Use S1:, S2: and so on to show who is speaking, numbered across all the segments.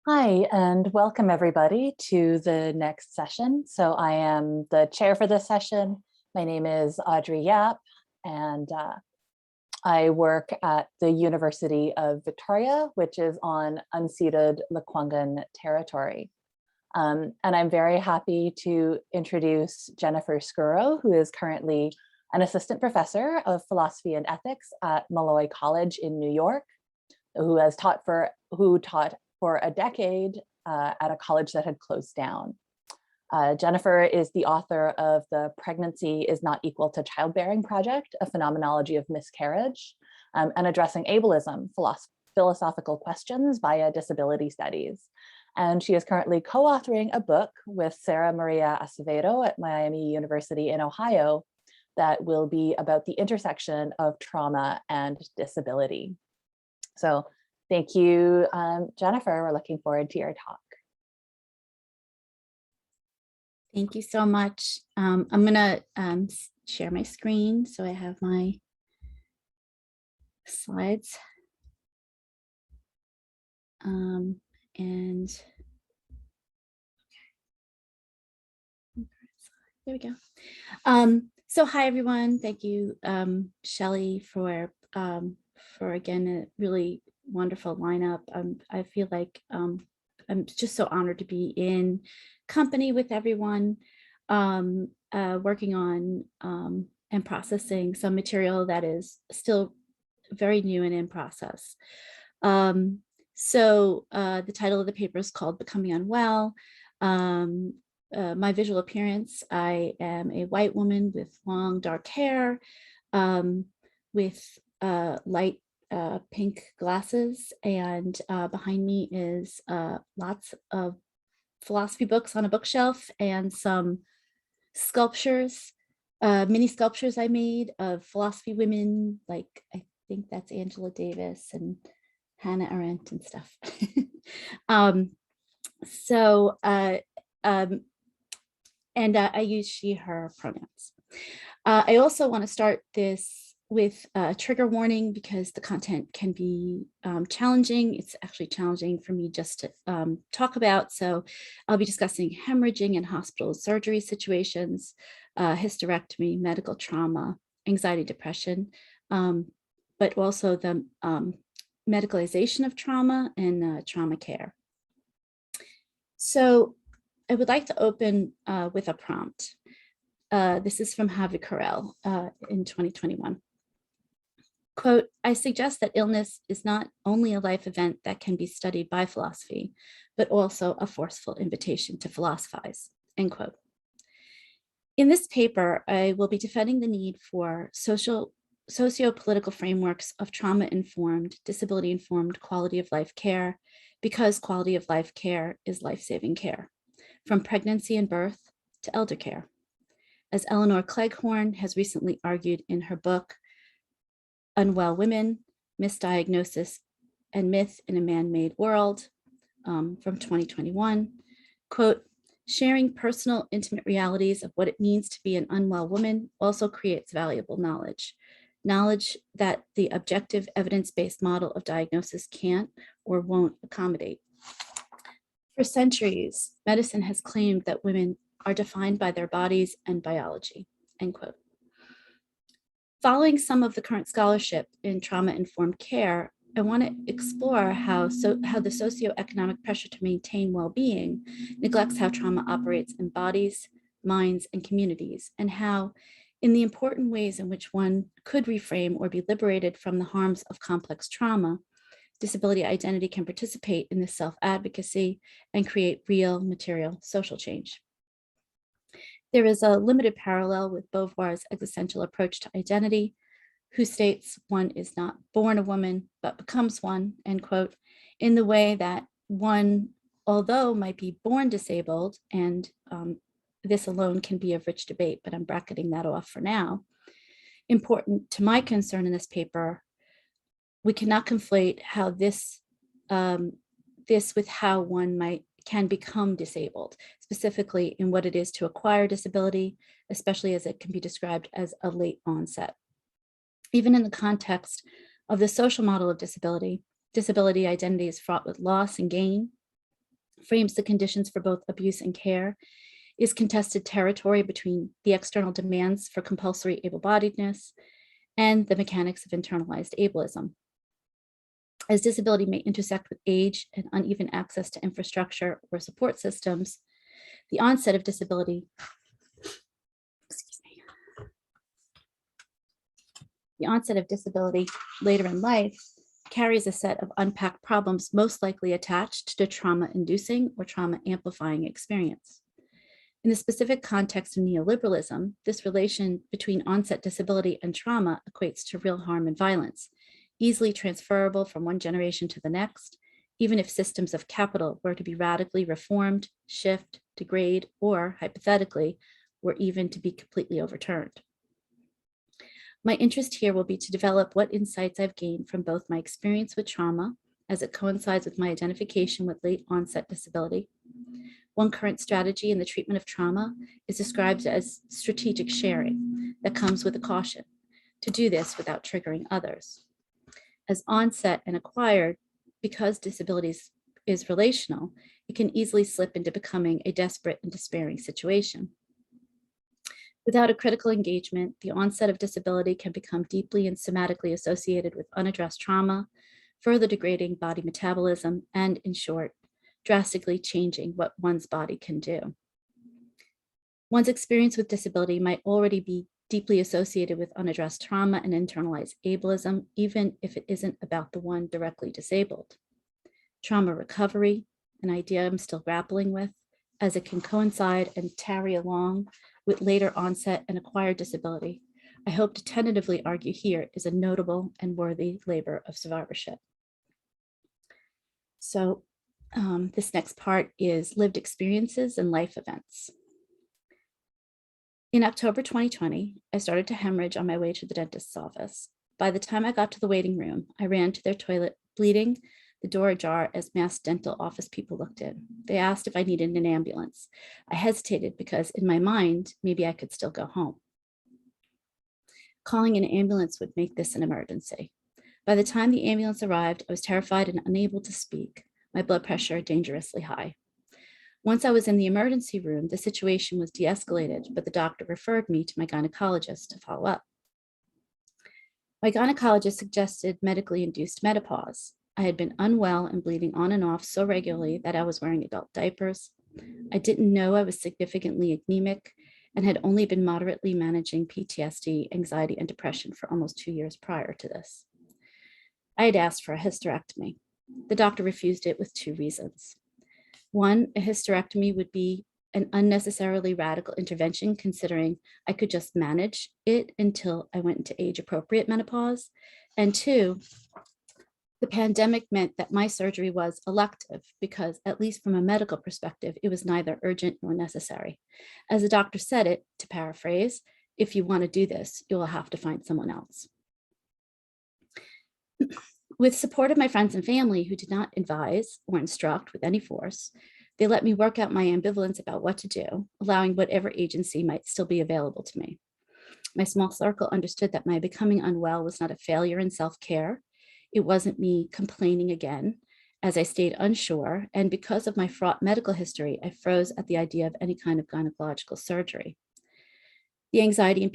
S1: Hi, and welcome everybody to the next session. So I am the chair for this session. My name is Audrey Yap, and I work at the University of Victoria, which is on unceded Lekwungen territory. And I'm very happy to introduce Jennifer Scuro, who is currently an assistant professor of philosophy and ethics at Molloy College in New York, who taught for a decade at a college that had closed down. Jennifer is the author of the Pregnancy is Not Equal to Childbearing Project, a phenomenology of miscarriage, and addressing ableism, philosophical questions via disability studies. And she is currently co-authoring a book with Sarah Maria Acevedo at Miami University in Ohio that will be about the intersection of trauma and disability. So thank you, Jennifer. We're looking forward to your talk.
S2: Thank you so much. I'm going to share my screen so I have my slides. And there we go. So hi, everyone. Thank you, Shelley, for again, a really wonderful lineup. I feel like I'm just so honored to be in company with everyone, working on and processing some material that is still very new and in process. So the title of the paper is called Becoming Unwell. My visual appearance, I am a white woman with long dark hair, with light pink glasses, and behind me is lots of philosophy books on a bookshelf and some sculptures, mini sculptures I made of philosophy women, like I think that's Angela Davis and Hannah Arendt and stuff. And I use she, her pronouns. I also want to start this with a trigger warning because the content can be challenging. It's actually challenging for me just to talk about. So I'll be discussing hemorrhaging in hospital surgery situations, hysterectomy, medical trauma, anxiety, depression, but also the medicalization of trauma and trauma care. So I would like to open with a prompt. This is from Javi Carell in 2021. Quote, I suggest that illness is not only a life event that can be studied by philosophy, but also a forceful invitation to philosophize, end quote. In this paper, I will be defending the need for socio-political frameworks of trauma-informed, disability-informed quality of life care, because quality of life care is life-saving care, from pregnancy and birth to elder care. As Eleanor Cleghorn has recently argued in her book, Unwell Women, Misdiagnosis and Myth in a Man-Made World, from 2021, quote, sharing personal, intimate realities of what it means to be an unwell woman also creates valuable knowledge that the objective evidence-based model of diagnosis can't or won't accommodate. For centuries, medicine has claimed that women are defined by their bodies and biology, end quote. Following some of the current scholarship in trauma-informed care, I want to explore how the socioeconomic pressure to maintain well-being neglects how trauma operates in bodies, minds, and communities, and how, in the important ways in which one could reframe or be liberated from the harms of complex trauma, disability identity can participate in this self-advocacy and create real material social change. There is a limited parallel with Beauvoir's existential approach to identity, who states one is not born a woman, but becomes one, end quote, in the way that one, although might be born disabled, and this alone can be of rich debate, but I'm bracketing that off for now. Important to my concern in this paper, we cannot conflate how this with how one can become disabled, specifically in what it is to acquire disability, especially as it can be described as a late onset. Even in the context of the social model of disability identity is fraught with loss and gain, frames the conditions for both abuse and care, is contested territory between the external demands for compulsory able-bodiedness and the mechanics of internalized ableism. As disability may intersect with age and uneven access to infrastructure or support systems, the onset of disability, the onset of disability later in life carries a set of unpacked problems most likely attached to trauma-inducing or trauma-amplifying experience. In the specific context of neoliberalism, this relation between onset disability and trauma equates to real harm and violence, easily transferable from one generation to the next, even if systems of capital were to be radically reformed, shift, degrade, or hypothetically, were even to be completely overturned. My interest here will be to develop what insights I've gained from both my experience with trauma, as it coincides with my identification with late onset disability. One current strategy in the treatment of trauma is described as strategic sharing that comes with a caution to do this without triggering others. As onset and acquired, because disability is relational, it can easily slip into becoming a desperate and despairing situation. Without a critical engagement, the onset of disability can become deeply and somatically associated with unaddressed trauma, further degrading body metabolism, and in short, drastically changing what one's body can do. One's experience with disability might already be deeply associated with unaddressed trauma and internalized ableism, even if it isn't about the one directly disabled. Trauma recovery, an idea I'm still grappling with, as it can coincide and tarry along with later onset and acquired disability, I hope to tentatively argue here is a notable and worthy labor of survivorship. So this next part is lived experiences and life events. In October 2020, I started to hemorrhage on my way to the dentist's office. By the time I got to the waiting room, I ran to their toilet bleeding, the door ajar as masked dental office people looked in. They asked if I needed an ambulance. I hesitated because in my mind, maybe I could still go home. Calling an ambulance would make this an emergency. By the time the ambulance arrived, I was terrified and unable to speak, my blood pressure dangerously high. Once I was in the emergency room, the situation was de-escalated, but the doctor referred me to my gynecologist to follow up. My gynecologist suggested medically induced menopause. I had been unwell and bleeding on and off so regularly that I was wearing adult diapers. I didn't know I was significantly anemic and had only been moderately managing PTSD, anxiety, and depression for almost 2 years prior to this. I had asked for a hysterectomy. The doctor refused it with 2 reasons. One, a hysterectomy would be an unnecessarily radical intervention considering I could just manage it until I went into age-appropriate menopause. And 2, the pandemic meant that my surgery was elective because, at least from a medical perspective, it was neither urgent nor necessary. As the doctor said it, to paraphrase, if you want to do this, you will have to find someone else. With support of my friends and family who did not advise or instruct with any force, they let me work out my ambivalence about what to do, allowing whatever agency might still be available to me. My small circle understood that my becoming unwell was not a failure in self-care. It wasn't me complaining again, as I stayed unsure, and because of my fraught medical history, I froze at the idea of any kind of gynecological surgery. The anxiety and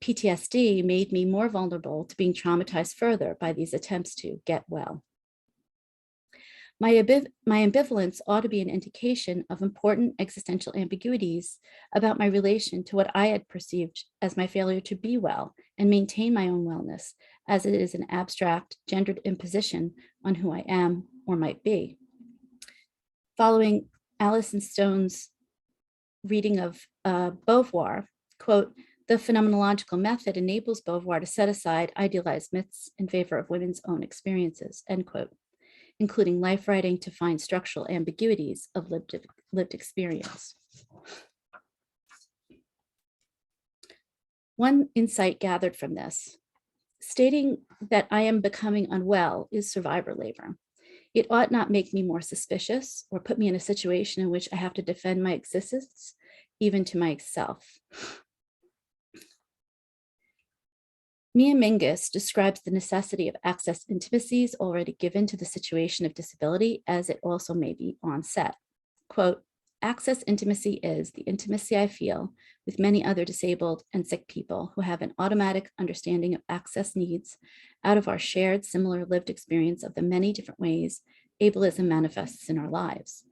S2: PTSD made me more vulnerable to being traumatized further by these attempts to get well. My ambivalence ought to be an indication of important existential ambiguities about my relation to what I had perceived as my failure to be well and maintain my own wellness, as it is an abstract, gendered imposition on who I am or might be. Following Alison Stone's reading of Beauvoir, quote, "The phenomenological method enables Beauvoir to set aside idealized myths in favor of women's own experiences," end quote, including life writing to find structural ambiguities of lived experience. One insight gathered from this, stating that I am becoming unwell is survivor labor. It ought not make me more suspicious or put me in a situation in which I have to defend my existence, even to myself. Mia Mingus describes the necessity of access intimacies already given to the situation of disability as it also may be onset. Quote, access intimacy is the intimacy I feel with many other disabled and sick people who have an automatic understanding of access needs out of our shared similar lived experience of the many different ways ableism manifests in our lives.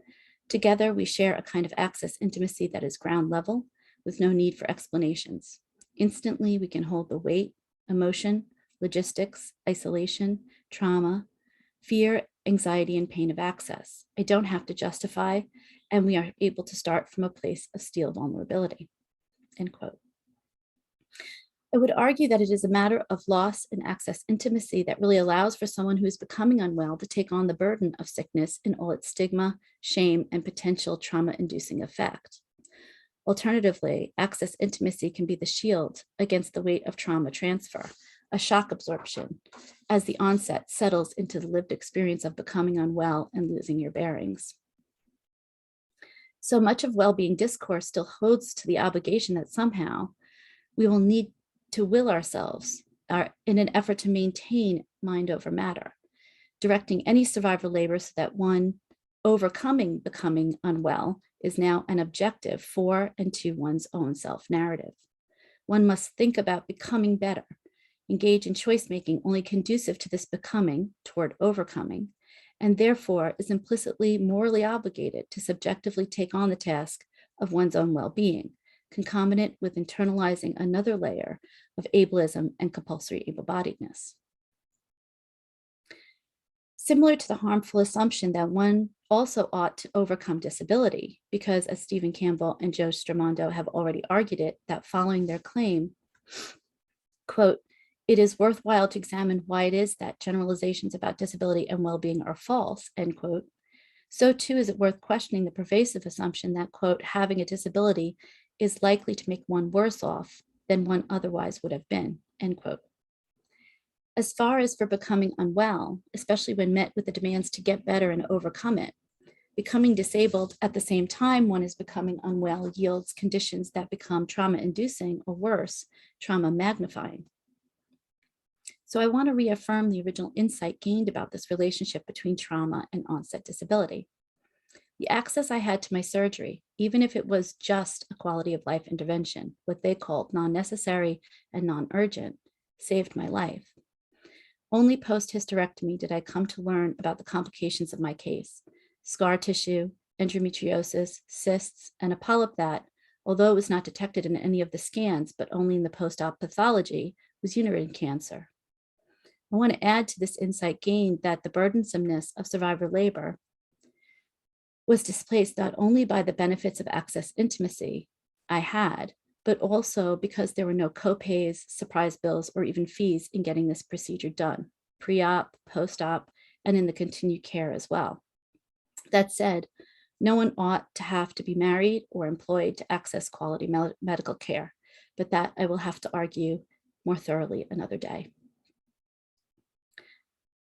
S2: Together, we share a kind of access intimacy that is ground level with no need for explanations. Instantly, we can hold the weight, emotion, logistics, isolation, trauma, fear, anxiety, and pain of access. I don't have to justify, and we are able to start from a place of steel vulnerability, end quote. I would argue that it is a matter of loss and access intimacy that really allows for someone who is becoming unwell to take on the burden of sickness in all its stigma, shame, and potential trauma-inducing effect. Alternatively, access intimacy can be the shield against the weight of trauma transfer, a shock absorption, as the onset settles into the lived experience of becoming unwell and losing your bearings. So much of well-being discourse still holds to the obligation that somehow we will need to will ourselves in an effort to maintain mind over matter, directing any survivor labor so that one overcoming becoming unwell is now an objective for and to one's own self-narrative. One must think about becoming better, engage in choice-making only conducive to this becoming toward overcoming, and therefore is implicitly morally obligated to subjectively take on the task of one's own well-being, concomitant with internalizing another layer of ableism and compulsory able-bodiedness. Similar to the harmful assumption that one also ought to overcome disability, because as Stephen Campbell and Joe Stramondo have already argued it, that following their claim, quote, it is worthwhile to examine why it is that generalizations about disability and well-being are false, end quote. So too is it worth questioning the pervasive assumption that, quote, having a disability is likely to make one worse off than one otherwise would have been, end quote. As far as for becoming unwell, especially when met with the demands to get better and overcome it, becoming disabled at the same time one is becoming unwell yields conditions that become trauma-inducing or worse, trauma-magnifying. So I want to reaffirm the original insight gained about this relationship between trauma and onset disability. The access I had to my surgery, even if it was just a quality of life intervention, what they called non-necessary and non-urgent, saved my life. Only post-hysterectomy did I come to learn about the complications of my case: scar tissue, endometriosis, cysts, and a polyp that, although it was not detected in any of the scans, but only in the post-op pathology, was uterine cancer. I want to add to this insight gained that the burdensomeness of survivor labor was displaced not only by the benefits of access intimacy I had, but also because there were no copays, surprise bills, or even fees in getting this procedure done, pre-op, post-op, and in the continued care as well. That said, no one ought to have to be married or employed to access quality medical care, but that I will have to argue more thoroughly another day.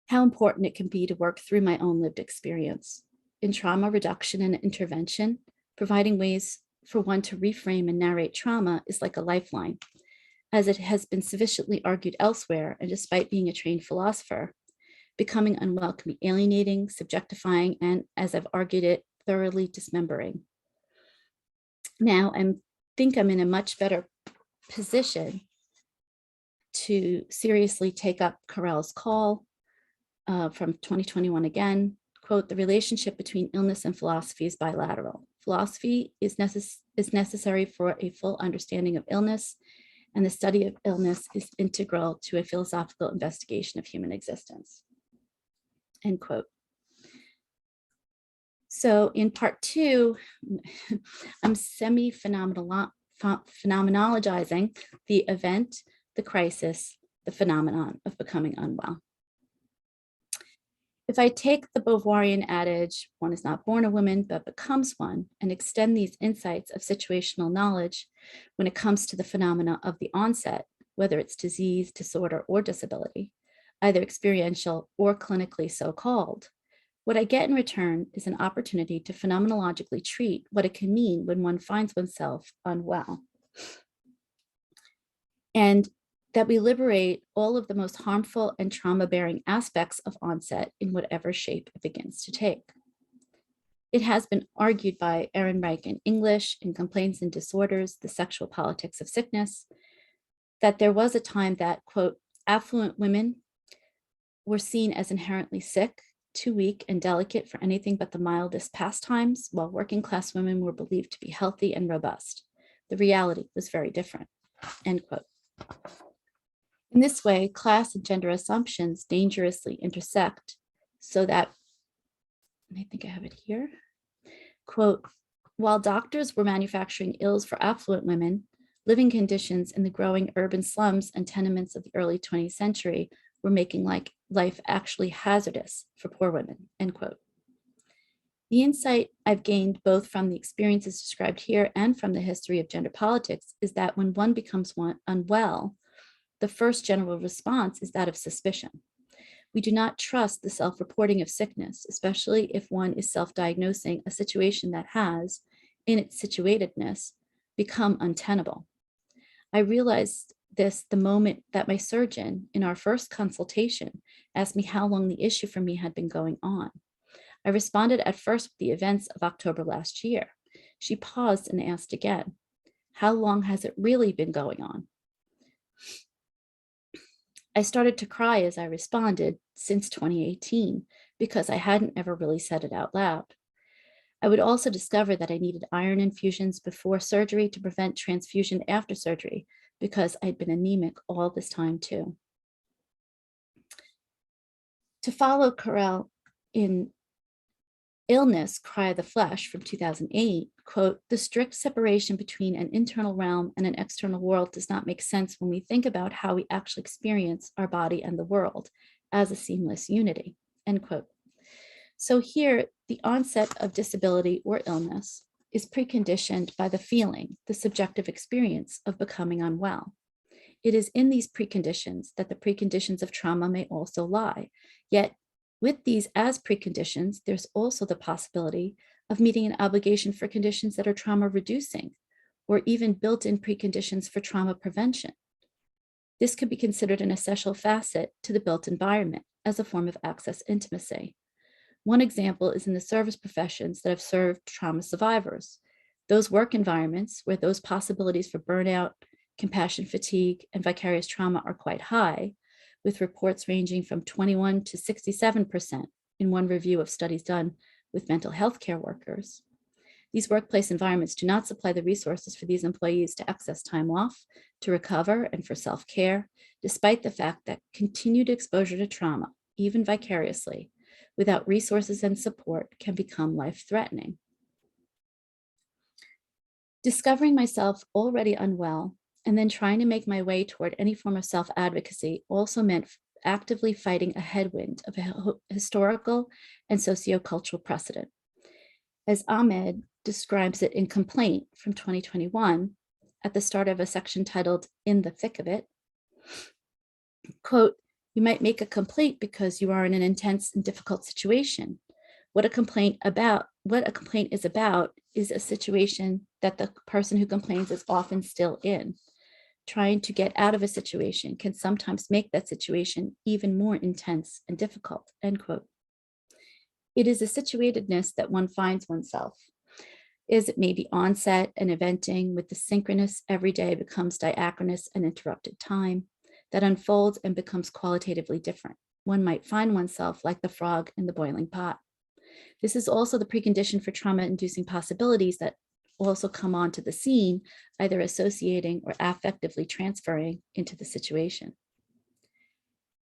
S2: How important it can be to work through my own lived experience. In trauma reduction and intervention, providing ways for one to reframe and narrate trauma is like a lifeline. As it has been sufficiently argued elsewhere, and despite being a trained philosopher, becoming unwell can be alienating, subjectifying, and, as I've argued it, thoroughly dismembering. Now, I think I'm in a much better position to seriously take up Carell's call from 2021 again, quote, the relationship between illness and philosophy is bilateral. Philosophy is necessary for a full understanding of illness, and the study of illness is integral to a philosophical investigation of human existence, end quote. So in part two, I'm phenomenologizing the event, the crisis, the phenomenon of becoming unwell. If I take the Beauvoirian adage, one is not born a woman, but becomes one, and extend these insights of situational knowledge when it comes to the phenomena of the onset, whether it's disease, disorder, or disability, either experiential or clinically so-called, what I get in return is an opportunity to phenomenologically treat what it can mean when one finds oneself unwell. And that we liberate all of the most harmful and trauma-bearing aspects of onset in whatever shape it begins to take. It has been argued by Ehrenreich in English, in Complaints and Disorders, The Sexual Politics of Sickness, that there was a time that, quote, affluent women were seen as inherently sick, too weak and delicate for anything but the mildest pastimes, while working class women were believed to be healthy and robust. The reality was very different, end quote. In this way, class and gender assumptions dangerously intersect so that, and I think I have it here, quote, while doctors were manufacturing ills for affluent women, living conditions in the growing urban slums and tenements of the early 20th century were making life actually hazardous for poor women, end quote. The insight I've gained both from the experiences described here and from the history of gender politics is that when one becomes unwell, the first general response is that of suspicion. We do not trust the self-reporting of sickness, especially if one is self-diagnosing a situation that has, in its situatedness, become untenable. I realized this the moment that my surgeon, in our first consultation, asked me how long the issue for me had been going on. I responded at first with the events of October last year. She paused and asked again, how long has it really been going on? I started to cry as I responded, since 2018, because I hadn't ever really said it out loud. I would also discover that I needed iron infusions before surgery to prevent transfusion after surgery, because I'd been anemic all this time too. To follow Carell in Illness, Cry of the Flesh from 2008, quote, the strict separation between an internal realm and an external world does not make sense when we think about how we actually experience our body and the world as a seamless unity, end quote. So here, the onset of disability or illness is preconditioned by the feeling, the subjective experience of becoming unwell. It is in these preconditions that the preconditions of trauma may also lie, yet with these as preconditions, there's also the possibility of meeting an obligation for conditions that are trauma reducing, or even built-in preconditions for trauma prevention. This could be considered an essential facet to the built environment as a form of access intimacy. One example is in the service professions that have served trauma survivors. Those work environments where those possibilities for burnout, compassion fatigue, and vicarious trauma are quite high, with reports ranging from 21 to 67% in one review of studies done with mental health care workers. These workplace environments do not supply the resources for these employees to access time off, to recover, and for self-care, despite the fact that continued exposure to trauma, even vicariously, without resources and support can become life-threatening. Discovering myself already unwell and then trying to make my way toward any form of self-advocacy also meant actively fighting a headwind of a historical and sociocultural precedent. As Ahmed describes it in Complaint from 2021, at the start of a section titled In the Thick of It, quote, you might make a complaint because you are in an intense and difficult situation. What a complaint is about is a situation that the person who complains is often still in. Trying to get out of a situation can sometimes make that situation even more intense and difficult, end quote. It is a situatedness that one finds oneself, as it may be onset and eventing with the synchronous every day becomes diachronous and interrupted time that unfolds and becomes qualitatively different. One might find oneself like the frog in the boiling pot. This is also the precondition for trauma-inducing possibilities that also come onto the scene, either associating or affectively transferring into the situation.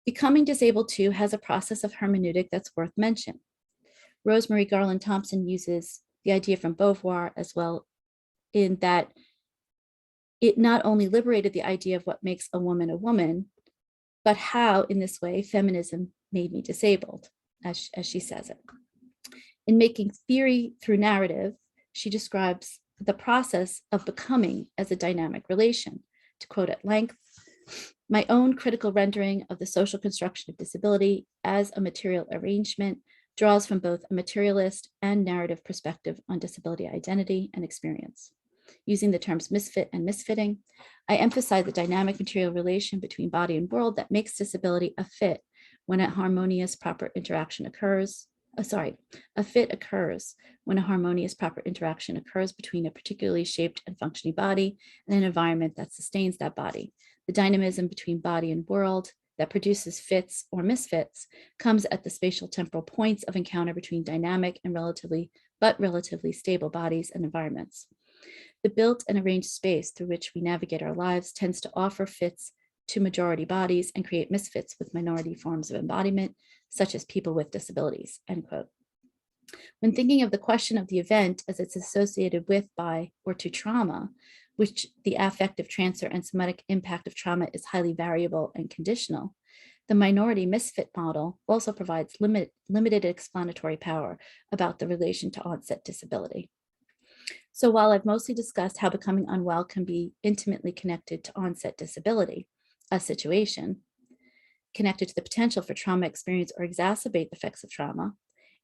S2: Becoming disabled too has a process of hermeneutic that's worth mention. Rosemary Garland Thompson uses the idea from Beauvoir as well, in that it not only liberated the idea of what makes a woman, but how in this way feminism made me disabled, as she says it. In Making Theory Through Narrative, she describes the process of becoming as a dynamic relation. To quote at length, my own critical rendering of the social construction of disability as a material arrangement draws from both a materialist and narrative perspective on disability identity and experience. Using the terms misfit and misfitting, I emphasize the dynamic material relation between body and world that makes disability a fit when a harmonious proper interaction occurs. A fit occurs when a harmonious proper interaction occurs between a particularly shaped and functioning body and an environment that sustains that body. The dynamism between body and world that produces fits or misfits comes at the spatial temporal points of encounter between dynamic and relatively stable bodies and environments. The built and arranged space through which we navigate our lives tends to offer fits to majority bodies and create misfits with minority forms of embodiment, such as people with disabilities, end quote. When thinking of the question of the event as it's associated with, by, or to trauma, which the affective transfer and somatic impact of trauma is highly variable and conditional, the minority misfit model also provides limited explanatory power about the relation to onset disability. So while I've mostly discussed how becoming unwell can be intimately connected to onset disability, a situation connected to the potential for trauma experience or exacerbate the effects of trauma,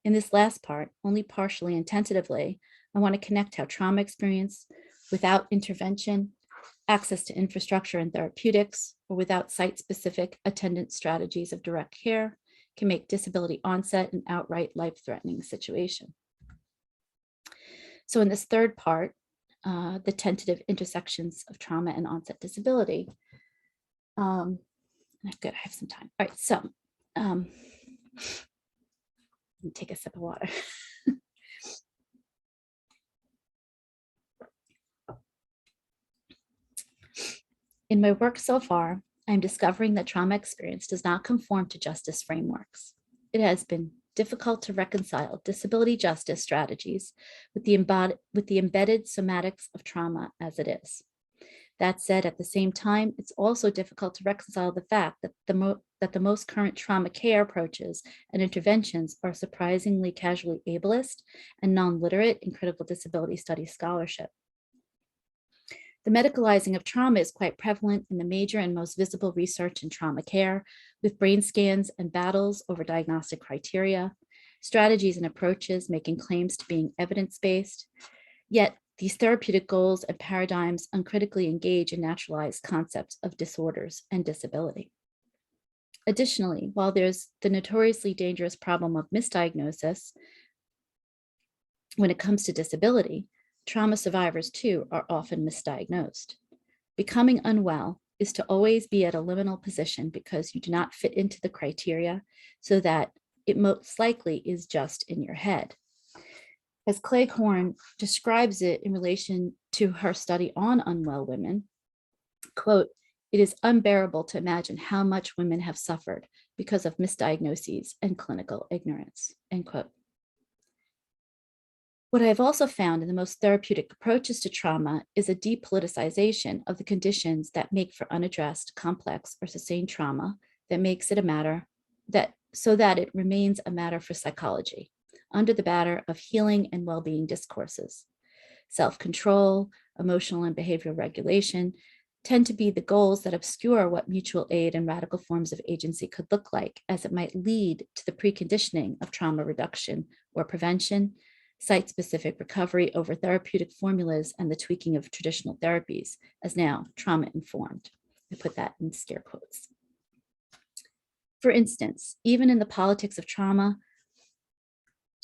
S2: in this last part, only partially and tentatively, I want to connect how trauma experience without intervention, access to infrastructure and therapeutics, or without site-specific attendant strategies of direct care can make disability onset an outright life-threatening situation. So in this third part, the tentative intersections of trauma and onset disability, good, I have some time. All right, so let me take a sip of water. In my work so far, I'm discovering that trauma experience does not conform to justice frameworks. It has been difficult to reconcile disability justice strategies with the embedded somatics of trauma as it is. That said, at the same time, it's also difficult to reconcile the fact that the most current trauma care approaches and interventions are surprisingly casually ableist and non-literate in critical disability studies scholarship. The medicalizing of trauma is quite prevalent in the major and most visible research in trauma care, with brain scans and battles over diagnostic criteria, strategies and approaches making claims to being evidence-based. Yet these therapeutic goals and paradigms uncritically engage in naturalized concepts of disorders and disability. Additionally, while there's the notoriously dangerous problem of misdiagnosis when it comes to disability, trauma survivors too are often misdiagnosed. Becoming unwell is to always be at a liminal position because you do not fit into the criteria, so that it most likely is just in your head. As Cleghorn describes it in relation to her study on unwell women, quote, "It is unbearable to imagine how much women have suffered because of misdiagnoses and clinical ignorance," end quote. What I have also found in the most therapeutic approaches to trauma is a depoliticization of the conditions that make for unaddressed, complex, or sustained trauma that makes it a matter so that it remains a matter for psychology under the banner of healing and well-being discourses. Self-control, emotional and behavioral regulation tend to be the goals that obscure what mutual aid and radical forms of agency could look like, as it might lead to the preconditioning of trauma reduction or prevention, site-specific recovery over therapeutic formulas, and the tweaking of traditional therapies as now trauma-informed. I put that in scare quotes. For instance, even in The Politics of Trauma,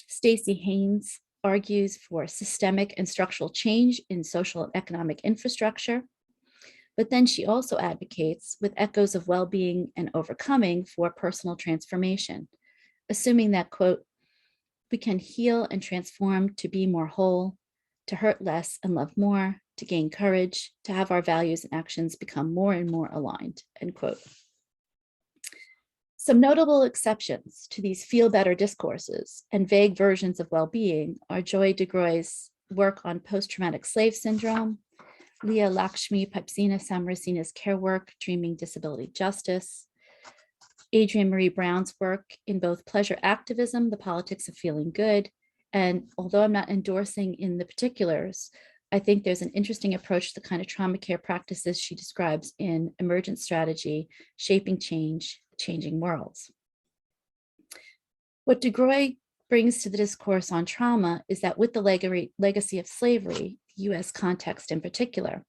S2: Stacey Haynes argues for systemic and structural change in social and economic infrastructure, but then she also advocates, with echoes of well-being and overcoming, for personal transformation, assuming that, quote, "We can heal and transform to be more whole, to hurt less and love more, to gain courage, to have our values and actions become more and more aligned," end quote. Some notable exceptions to these feel-better discourses and vague versions of well-being are Joy DeGroy's work on post-traumatic slave syndrome, Leah Lakshmi Samrasina's care work, Dreaming Disability Justice, Adrienne Marie Brown's work in both pleasure activism, The Politics of Feeling Good, and although I'm not endorsing in the particulars, I think there's an interesting approach to the kind of trauma care practices she describes in Emergent Strategy, Shaping Change, Changing Worlds. What DeGroy brings to the discourse on trauma is that with the legacy of slavery, US context in particular.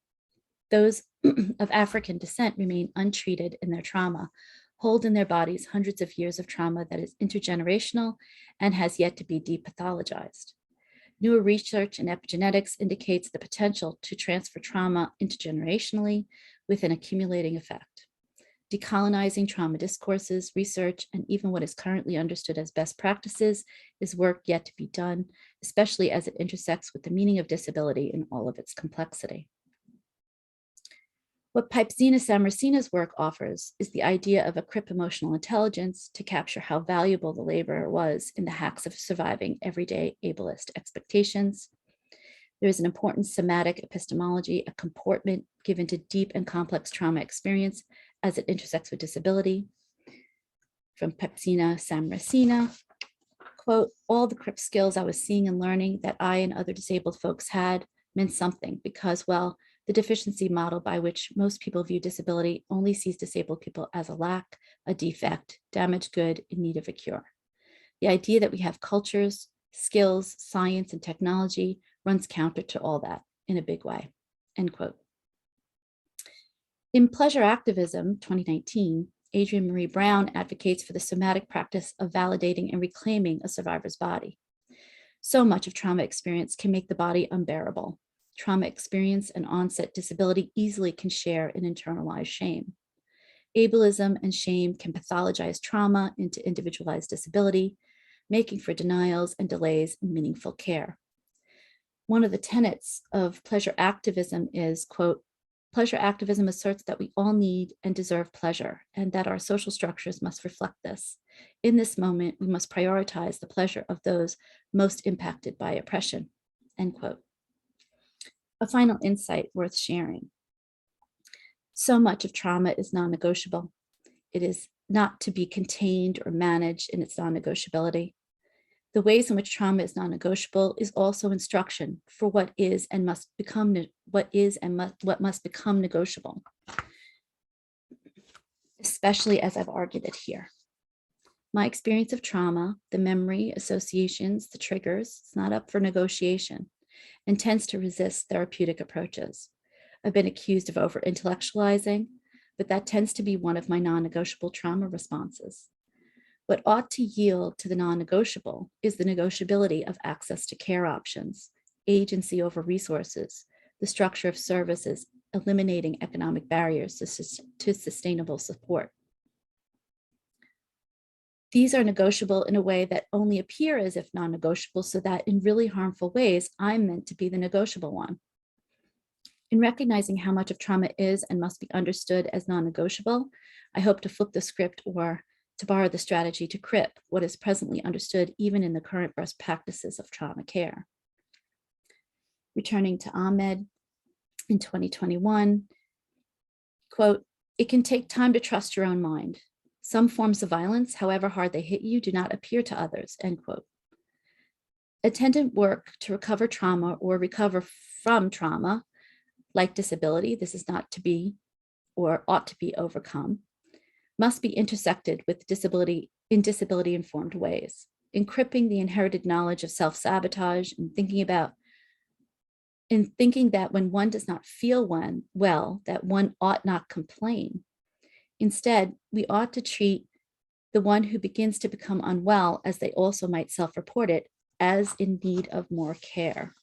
S2: Those of African descent remain untreated in their trauma, hold in their bodies hundreds of years of trauma that is intergenerational and has yet to be depathologized. Newer research in epigenetics indicates the potential to transfer trauma intergenerationally with an accumulating effect. Decolonizing trauma discourses, research, and even what is currently understood as best practices is work yet to be done, especially as it intersects with the meaning of disability in all of its complexity. What Pipezina Samrasina's work offers is the idea of a crip emotional intelligence to capture how valuable the laborer was in the hacks of surviving everyday ableist expectations. There is an important somatic epistemology, a comportment given to deep and complex trauma experience as it intersects with disability. From Pipezina Samrasina, quote, all the crip skills I was seeing and learning that I and other disabled folks had meant something because, well, the deficiency model by which most people view disability only sees disabled people as a lack, a defect, damaged good in need of a cure. The idea that we have cultures, skills, science, and technology runs counter to all that in a big way, end quote. In Pleasure Activism 2019, Adrienne Marie Brown advocates for the somatic practice of validating and reclaiming a survivor's body. So much of trauma experience can make the body unbearable. Trauma experience and onset disability easily can share in internalized shame. Ableism and shame can pathologize trauma into individualized disability, making for denials and delays in meaningful care. One of the tenets of pleasure activism is, quote, pleasure activism asserts that we all need and deserve pleasure and that our social structures must reflect this. In this moment, we must prioritize the pleasure of those most impacted by oppression, end quote. A final insight worth sharing. So much of trauma is non-negotiable. It is not to be contained or managed in its non-negotiability. The ways in which trauma is non-negotiable is also instruction for what is and must become what must become negotiable, especially as I've argued it here. My experience of trauma, the memory, associations, the triggers, it's not up for negotiation and tends to resist therapeutic approaches. I've been accused of over-intellectualizing, but that tends to be one of my non-negotiable trauma responses. What ought to yield to the non-negotiable is the negotiability of access to care options, agency over resources, the structure of services, eliminating economic barriers to sustainable support. These are negotiable in a way that only appear as if non-negotiable, so that in really harmful ways, I'm meant to be the negotiable one. In recognizing how much of trauma is and must be understood as non-negotiable, I hope to flip the script, or to borrow the strategy, to crip what is presently understood even in the current best practices of trauma care. Returning to Ahmed in 2021, quote, it can take time to trust your own mind. Some forms of violence, however hard they hit you, do not appear to others, end quote. Attendant work to recover trauma or recover from trauma, like disability, this is not to be or ought to be overcome, must be intersected with disability in disability-informed ways, encrypting the inherited knowledge of self-sabotage and thinking that when one does not feel well, that one ought not complain. Instead, we ought to treat the one who begins to become unwell, as they also might self-report it, as in need of more care.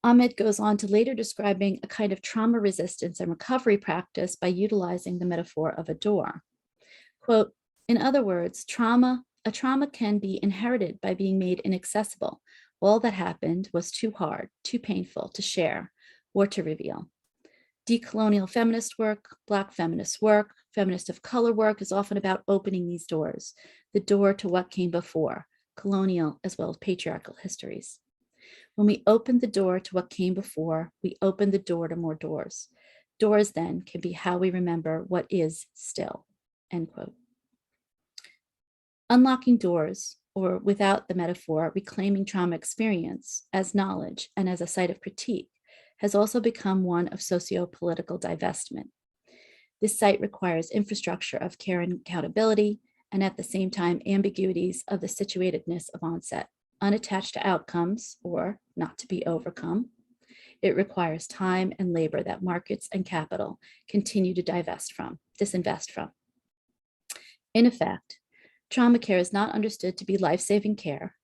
S2: Ahmed goes on to later describing a kind of trauma resistance and recovery practice by utilizing the metaphor of a door. Quote, in other words, a trauma can be inherited by being made inaccessible. All that happened was too hard, too painful to share or to reveal. Decolonial feminist work, Black feminist work, feminist of color work is often about opening these doors, the door to what came before, colonial as well as patriarchal histories. When we open the door to what came before, we open the door to more doors. Doors then can be how we remember what is still, end quote. Unlocking doors, or without the metaphor, reclaiming trauma experience as knowledge and as a site of critique, has also become one of socio-political divestment. This site requires infrastructure of care and accountability, and at the same time, ambiguities of the situatedness of onset, unattached to outcomes or not to be overcome. It requires time and labor that markets and capital continue to disinvest from. In effect, trauma care is not understood to be life-saving care,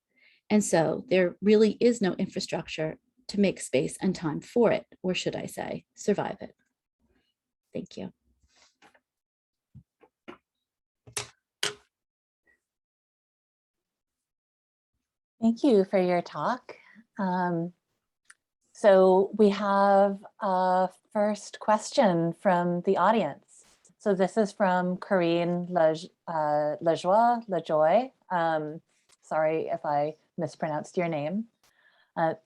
S2: and so there really is no infrastructure to make space and time for it, or should I say, survive it. Thank you.
S1: Thank you for your talk. So we have a first question from the audience. So this is from Corinne Lajoie. Sorry if I mispronounced your name.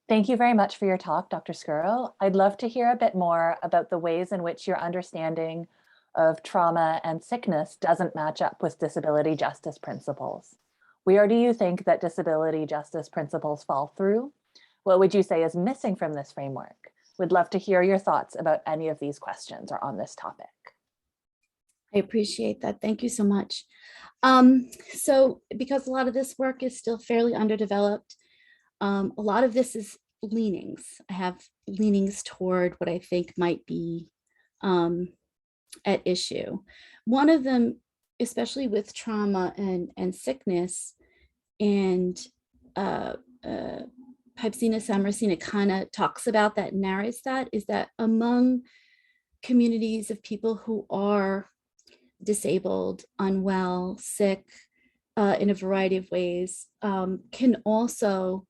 S1: Thank you very much for your talk, Dr. Scuro. I'd love to hear a bit more about the ways in which your understanding of trauma and sickness doesn't match up with disability justice principles. Where do you think that disability justice principles fall through? What would you say is missing from this framework? Would love to hear your thoughts about any of these questions or on this topic.
S2: I appreciate that. Thank you so much. So because a lot of this work is still fairly underdeveloped, a lot of this is leanings. I have leanings toward what I think might be at issue. One of them, especially with trauma and sickness, and Pipesina Samarasina kind of talks about that, narrates that, is that among communities of people who are disabled, unwell, sick, in a variety of ways, can also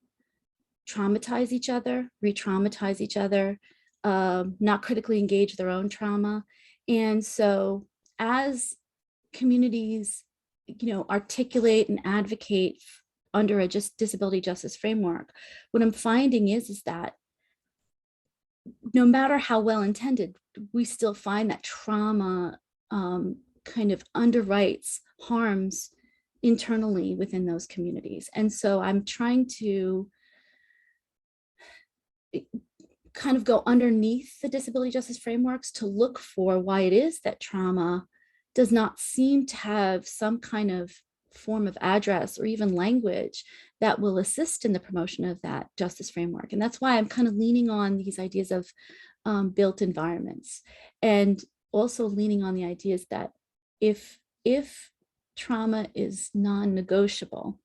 S2: traumatize each other, re-traumatize each other, not critically engage their own trauma. And so as communities, articulate and advocate under a disability justice framework, what I'm finding is that no matter how well intended, we still find that trauma kind of underwrites harms internally within those communities. And so I'm trying to kind of go underneath the disability justice frameworks to look for why it is that trauma does not seem to have some kind of form of address or even language that will assist in the promotion of that justice framework. And that's why I'm kind of leaning on these ideas of built environments, and also leaning on the ideas that if trauma is non-negotiable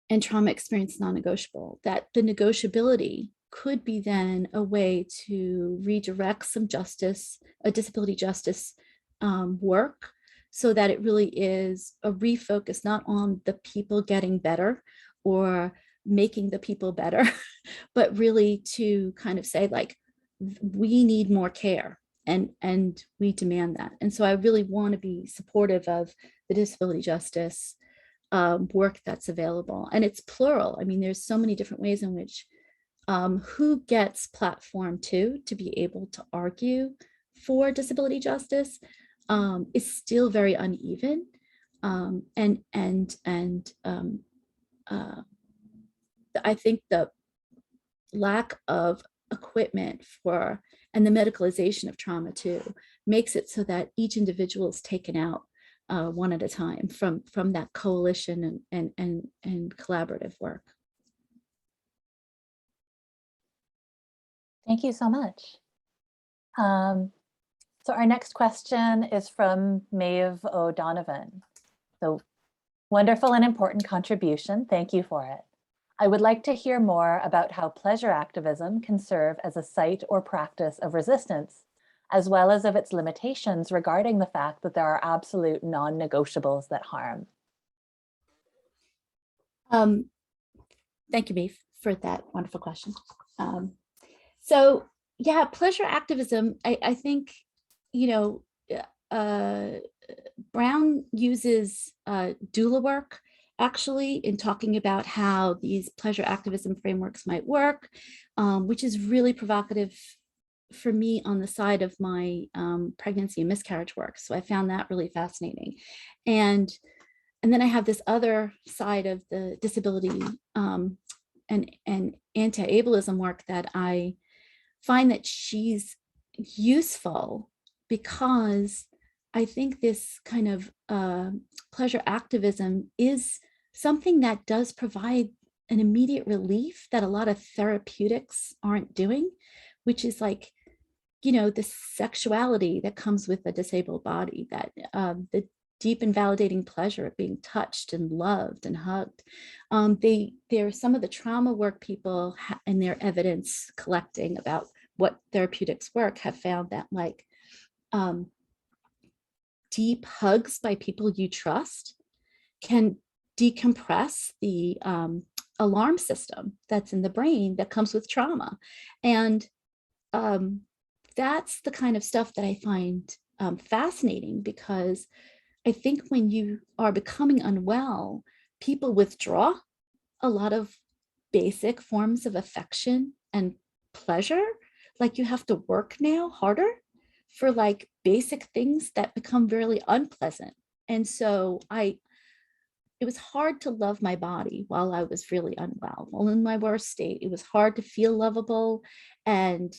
S2: and trauma experience non-negotiable, that the negotiability could be then a way to redirect some justice, a disability justice work, so that it really is a refocus not on the people getting better or making the people better, but really to kind of say, like, we need more care and we demand that. And so I really want to be supportive of the disability justice work that's available. And it's plural. I mean, there's so many different ways in which who gets platform to be able to argue for disability justice is still very uneven. I think the lack of equipment for, and the medicalization of trauma too, makes it so that each individual is taken out one at a time from that coalition and collaborative work.
S1: Thank you so much. So our next question is from Maeve O'Donovan. So wonderful and important contribution. Thank you for it. I would like to hear more about how pleasure activism can serve as a site or practice of resistance, as well as of its limitations regarding the fact that there are absolute non-negotiables that harm.
S2: Thank you, Maeve, for that wonderful question. So yeah, pleasure activism, I think, Brown uses doula work actually in talking about how these pleasure activism frameworks might work, which is really provocative for me on the side of my pregnancy and miscarriage work. So I found that really fascinating. And then I have this other side of the disability and anti-ableism work that I find that she's useful, because I think this kind of pleasure activism is something that does provide an immediate relief that a lot of therapeutics aren't doing, which is like, the sexuality that comes with a disabled body, that the deep and validating pleasure of being touched and loved and hugged. There's some of the trauma work people and their evidence collecting about what therapeutics work have found that like deep hugs by people you trust can decompress the alarm system that's in the brain that comes with trauma. And that's the kind of stuff that I find fascinating, because I think when you are becoming unwell, people withdraw a lot of basic forms of affection and pleasure. Like you have to work now harder for like basic things that become really unpleasant. And so it was hard to love my body while I was really unwell. Well, in my worst state, it was hard to feel lovable and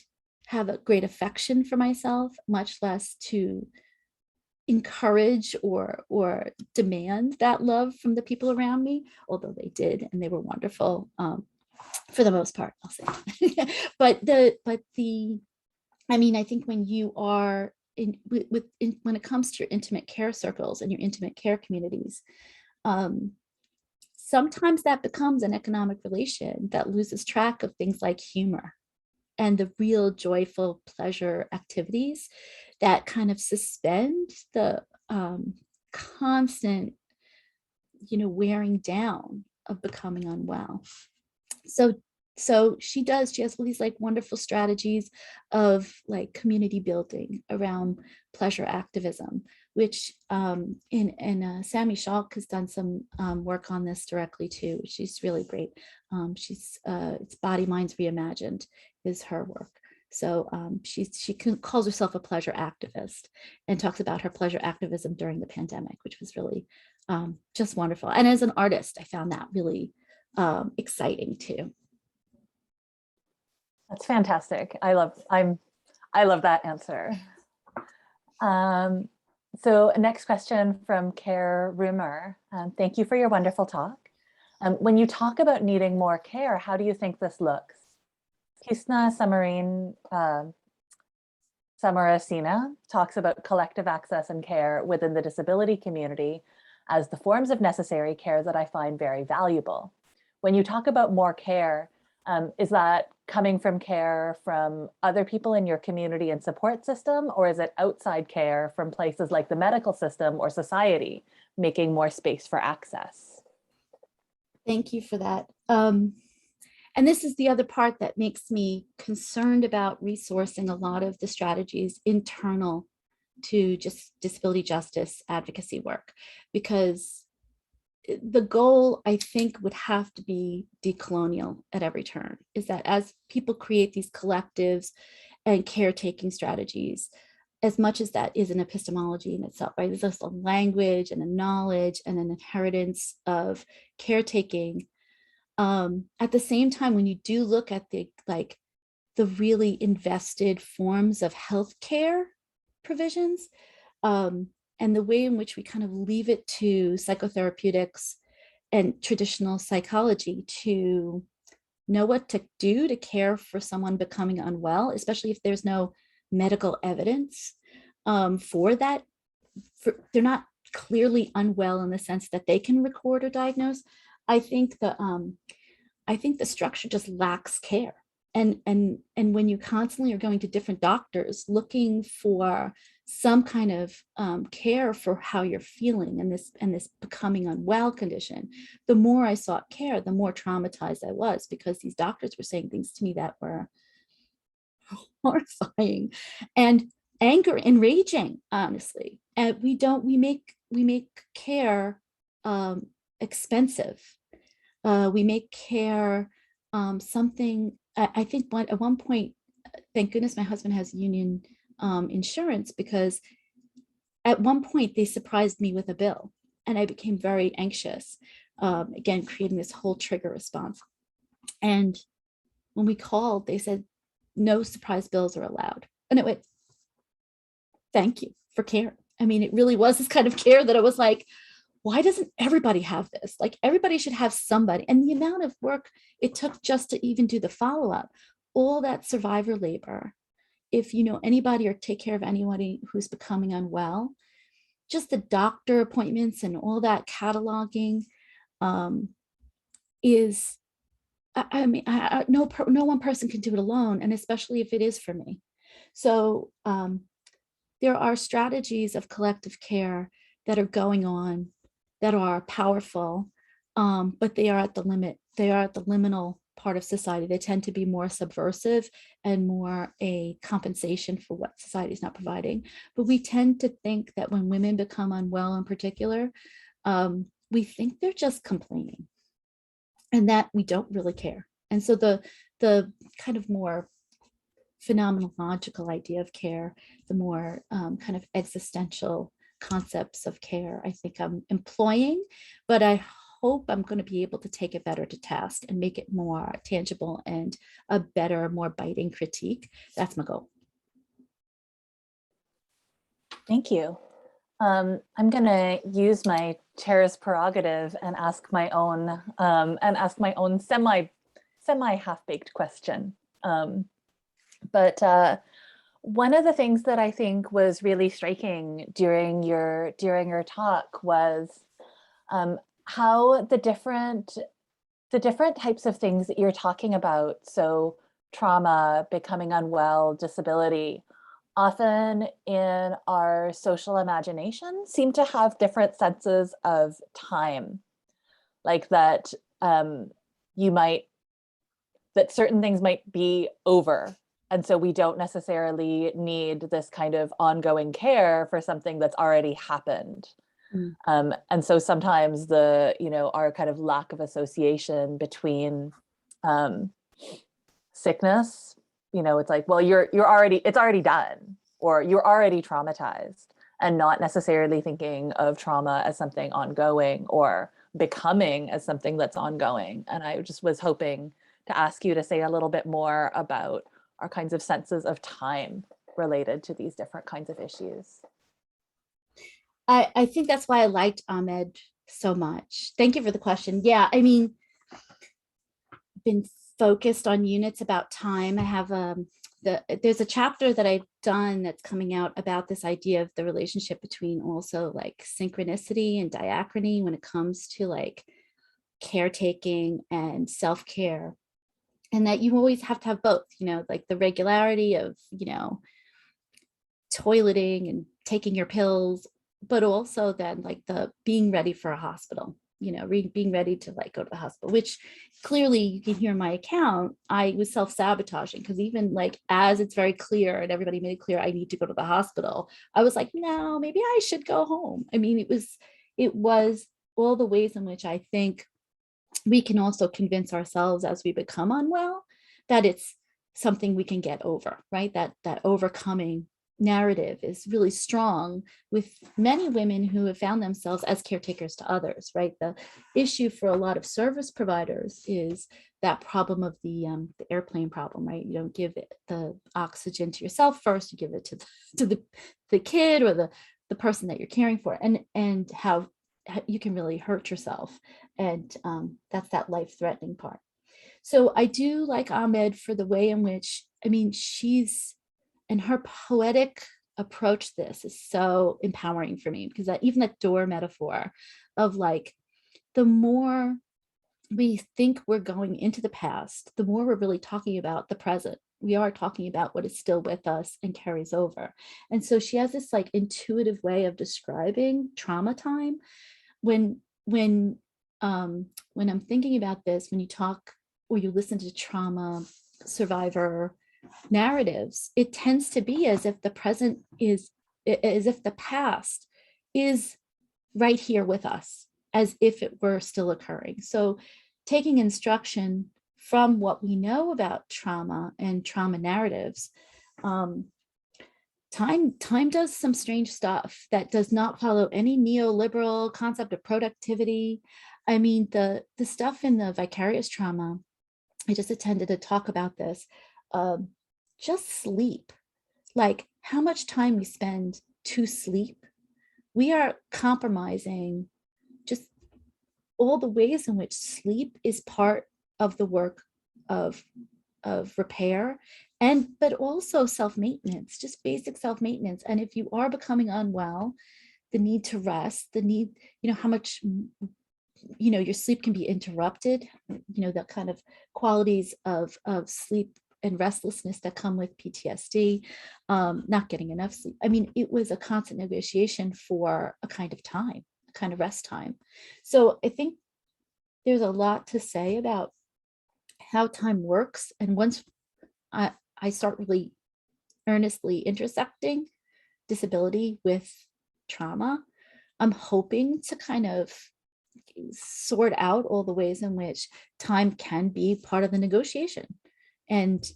S2: have a great affection for myself, much less to encourage or demand that love from the people around me, although they did, and they were wonderful for the most part, I'll say. but I mean, I think when you are when it comes to your intimate care circles and your intimate care communities, sometimes that becomes an economic relation that loses track of things like humor and the real joyful pleasure activities that kind of suspend the constant, wearing down of becoming unwell. So she has all these like wonderful strategies of like community building around pleasure activism, which Sammy Schalk has done some work on this directly too. She's really great. It's Body Minds Reimagined is her work. So she calls herself a pleasure activist and talks about her pleasure activism during the pandemic, which was really just wonderful. And as an artist, I found that really exciting too.
S1: That's fantastic. I love that answer. So next question from Care Rumor. Thank you for your wonderful talk. When you talk about needing more care, how do you think this looks? Kisna Samarasina talks about collective access and care within the disability community as the forms of necessary care that I find very valuable. When you talk about more care, is that coming from care from other people in your community and support system, or is it outside care from places like the medical system or society, making more space for access?
S2: Thank you for that. And this is the other part that makes me concerned about resourcing a lot of the strategies internal to just disability justice advocacy work, because the goal, I think, would have to be decolonial at every turn, is that as people create these collectives and caretaking strategies, as much as that is an epistemology in itself, right? There's just a language and a knowledge and an inheritance of caretaking. At the same time, when you do look at the really invested forms of healthcare provisions, and the way in which we kind of leave it to psychotherapeutics and traditional psychology to know what to do to care for someone becoming unwell, especially if there's no medical evidence for that. They're not clearly unwell in the sense that they can record or diagnose. I think the structure just lacks care. And when you constantly are going to different doctors looking for some kind of care for how you're feeling and this becoming unwell condition, the more I sought care, the more traumatized I was, because these doctors were saying things to me that were horrifying and enraging, honestly. And we make care expensive. We make care something. I think at one point, thank goodness my husband has union insurance, because at one point they surprised me with a bill and I became very anxious, again, creating this whole trigger response. And when we called, they said, no surprise bills are allowed. And it went, thank you for care. I mean, it really was this kind of care that I was like, why doesn't everybody have this? Like everybody should have somebody. And the amount of work it took just to even do the follow-up, all that survivor labor. If you know anybody or take care of anybody who's becoming unwell, just the doctor appointments and all that cataloging is, I mean, no one person can do it alone, and especially if it is for me. So there are strategies of collective care that are going on that are powerful, but they are at the limit. They are at the liminal part of society. They tend to be more subversive and more a compensation for what society is not providing. But we tend to think that when women become unwell in particular, we think they're just complaining and that we don't really care. And so the kind of more phenomenological idea of care, the more kind of existential concepts of care, I think I'm employing, but I hope I'm going to be able to take it better to task and make it more tangible and a better, more biting critique. That's my goal.
S1: Thank you. I'm going to use my chair's prerogative and ask my own semi half-baked question. But one of the things that I think was really striking during your talk was how the different types of things that you're talking about, so trauma, becoming unwell, disability, often in our social imagination seem to have different senses of time, like that that certain things might be over. And so we don't necessarily need this kind of ongoing care for something that's already happened. And so sometimes our kind of lack of association between sickness, it's like, well, it's already done, or you're already traumatized, and not necessarily thinking of trauma as something ongoing or becoming as something that's ongoing. And I just was hoping to ask you to say a little bit more about our kinds of senses of time related to these different kinds of issues.
S2: I think that's why I liked Ahmed so much. Thank you for the question. Yeah, I mean, been focused on units about time. I have there's a chapter that I've done that's coming out about this idea of the relationship between also like synchronicity and diachrony when it comes to like caretaking and self-care, and that you always have to have both, like the regularity of, toileting and taking your pills, but also then like the being ready for a hospital, being ready to like go to the hospital, which clearly you can hear in my account, I was self-sabotaging, because even like as it's very clear and everybody made it clear I need to go to the hospital, I was like, no, maybe I should go home. I mean, it was all the ways in which I think we can also convince ourselves as we become unwell that it's something we can get over, right? That overcoming narrative is really strong with many women who have found themselves as caretakers to others, right? The issue for a lot of service providers is that problem of the airplane problem, right? You don't give it the oxygen to yourself first, you give it to the kid or the person that you're caring for, and how you can really hurt yourself. And that's that life-threatening part. So I do like Ahmed for the way in which, I mean, and her poetic approach this is so empowering for me, because even that door metaphor of like, the more we think we're going into the past, the more we're really talking about the present. We are talking about what is still with us and carries over. And so she has this like intuitive way of describing trauma time. When I'm thinking about this, when you talk or you listen to trauma survivor narratives, it tends to be as if the present is, as if the past is right here with us, as if it were still occurring. So taking instruction from what we know about trauma and trauma narratives, time does some strange stuff that does not follow any neoliberal concept of productivity. I mean, the stuff in the vicarious trauma, I just attended a talk about this, just sleep, like how much time we spend to sleep. We are compromising all the ways in which sleep is part of the work of repair, but also self-maintenance, just basic self-maintenance. And if you are becoming unwell, the need to rest, the need, how much, your sleep can be interrupted, the kind of qualities of sleep and restlessness that come with PTSD, not getting enough sleep. I mean, it was a constant negotiation for a kind of time, a kind of rest time. So I think there's a lot to say about how time works. And once I start really earnestly intersecting disability with trauma, I'm hoping to kind of sort out all the ways in which time can be part of the negotiation, and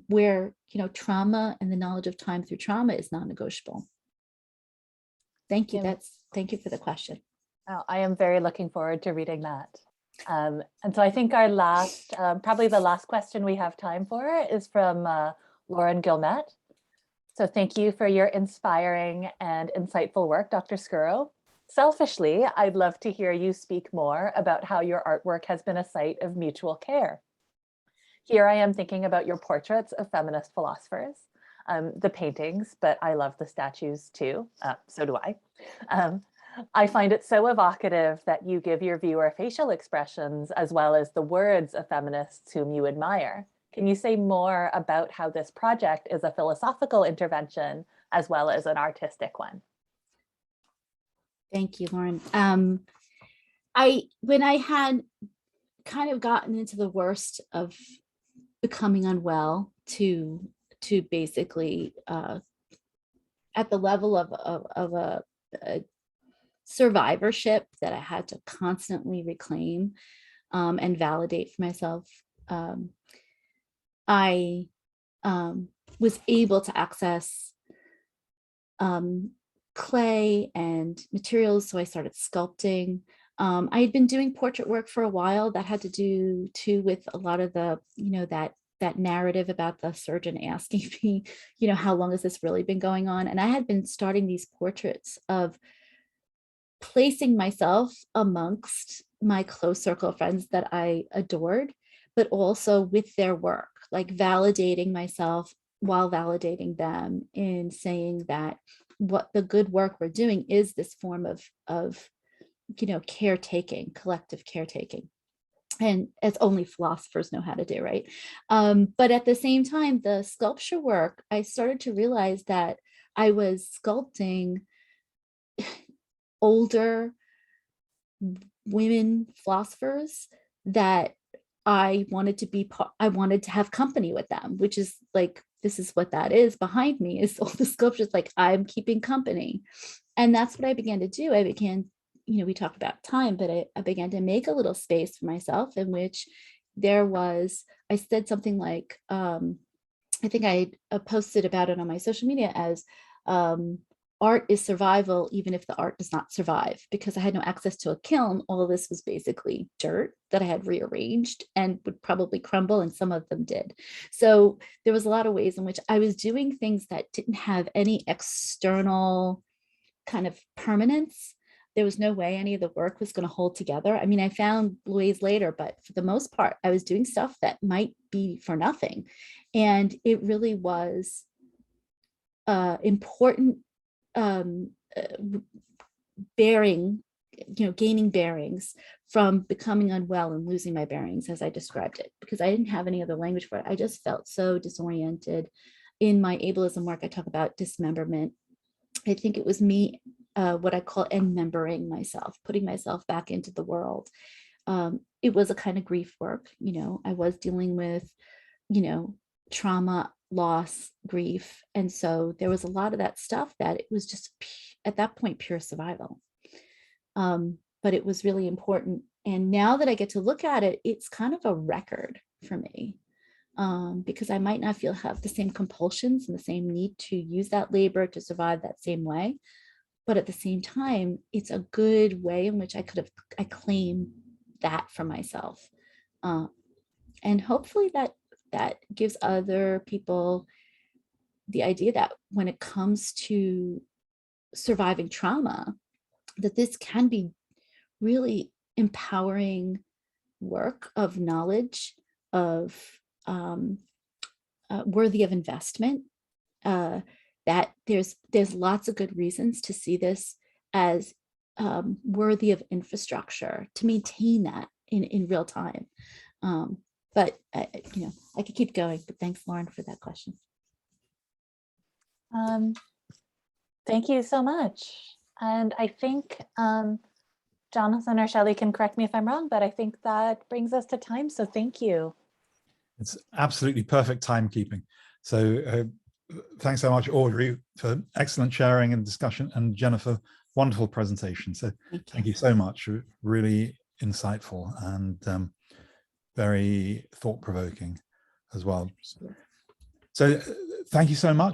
S2: where trauma and the knowledge of time through trauma is non-negotiable. Thank you. Thank you for the question.
S1: Oh, I am very looking forward to reading that. And so I think our last, probably the last question we have time for is from Lauren Gilmet. So thank you for your inspiring and insightful work, Dr. Scuro. Selfishly, I'd love to hear you speak more about how your artwork has been a site of mutual care. Here I am thinking about your portraits of feminist philosophers, the paintings, but I love the statues too. So do I. I find it so evocative that you give your viewer facial expressions as well as the words of feminists whom you admire. Can you say more about how this project is a philosophical intervention as well as an artistic one?
S2: Thank you, Lauren. When I had kind of gotten into the worst of becoming unwell to basically at the level of a survivorship that I had to constantly reclaim and validate for myself, I was able to access clay and materials. So I started sculpting. I had been doing portrait work for a while that had to do too with a lot of the, that narrative about the surgeon asking me, how long has this really been going on? And I had been starting these portraits of placing myself amongst my close circle of friends that I adored, but also with their work, like validating myself while validating them, in saying that what the good work we're doing is this form of caretaking, collective caretaking, and as only philosophers know how to do, right? But at the same time, the sculpture work, I started to realize that I was sculpting older women philosophers that I wanted to have company with them, which is like, this is what that is behind me, is all the sculptures, like I'm keeping company. And that's what I began to do. I began, we talked about time, but I began to make a little space for myself in which I said something like, I think I posted about it on my social media as, art is survival, even if the art does not survive. Because I had no access to a kiln, all of this was basically dirt that I had rearranged and would probably crumble, and some of them did. So there was a lot of ways in which I was doing things that didn't have any external kind of permanence. There was no way any of the work was going to hold together. I mean, I found ways later, but for the most part, I was doing stuff that might be for nothing. And it really was important, gaining bearings from becoming unwell and losing my bearings, as I described it, because I didn't have any other language for it. I just felt so disoriented. In my ableism work, I talk about dismemberment. I think it was me, what I call enmembering myself, putting myself back into the world. It was a kind of grief work. I was dealing with, trauma, loss, grief. And so there was a lot of that stuff that it was just at that point pure survival. But it was really important. And now that I get to look at it, it's kind of a record for me, because I might not have the same compulsions and the same need to use that labor to survive that same way. But at the same time, it's a good way in which I claim that for myself. And hopefully that gives other people the idea that when it comes to surviving trauma, that this can be really empowering work of knowledge, of worthy of investment, that there's lots of good reasons to see this as worthy of infrastructure to maintain that in real time. But I could keep going, but thanks, Lauren, for that question.
S1: Thank you so much. And I think Jonathan or Shelley can correct me if I'm wrong, but I think that brings us to time. So thank you.
S3: It's absolutely perfect timekeeping. So thanks so much, Audrey, for excellent sharing and discussion, and Jennifer, wonderful presentation. So thank you so much. Really insightful and very thought-provoking as well. So thank you so much.